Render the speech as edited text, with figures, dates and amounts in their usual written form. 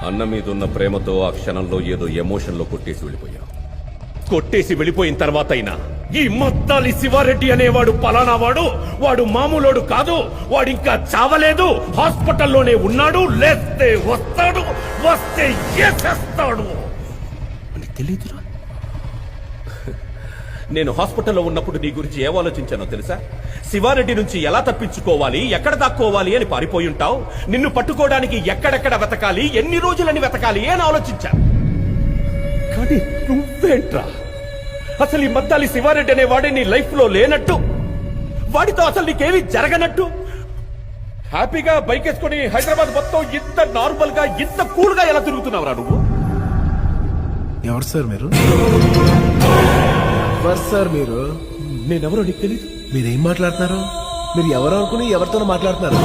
అన్న మీదున్న ప్రేమతో ఆ క్షణంలో ఏదో ఎమోషన్లో కొట్టేసి వెళ్ళిపోయిన తర్వాత అయినా ఈ మద్దాలి శివారెడ్డి అనేవాడు పలానా వాడు మామూలోడు కాదు, వాడు ఇంకా చావలేదు, హాస్పిటల్లోనే ఉన్నాడు, లేస్తే వస్తాడు, వస్తే ఏసేస్తాడు అని తెలీదురా. నేను హాస్పిటల్లో ఉన్నప్పుడు నీ గురించి ఏం ఆలోచించానో తెలుసా? శివారెడ్డి నుంచి ఎలా తప్పించుకోవాలి, ఎక్కడ దాక్కోవాలి అని పారిపోయి ఉంటావు. నిన్ను పట్టుకోవడానికి ఎక్కడెక్కడ వెతకాలి, ఎన్ని రోజులని వెతకాలి అని ఆలోచించా. కానీ నువ్వేంట్రా, అసలు ఈ మద్దాలి శివారెడ్డి అనే వాడే నీ లైఫ్ లో లేనట్టు, వాడితో అసలు నీకేమీ జరగనట్టు హ్యాపీగా బైక్ వేసుకుని హైదరాబాద్ మొత్తం ఇంత నార్మల్ గా ఇంత కూల్ గా ఎలా తిరుగుతున్నావురా నువ్వు? ఎవరు సార్ మీరు? ఎవరు సార్ మీరు? నేనెవరో నీకు తెలీదు. మీరేం మాట్లాడుతున్నారు? మీరు ఎవరు అనుకుని ఎవరితోనో మాట్లాడుతున్నారు?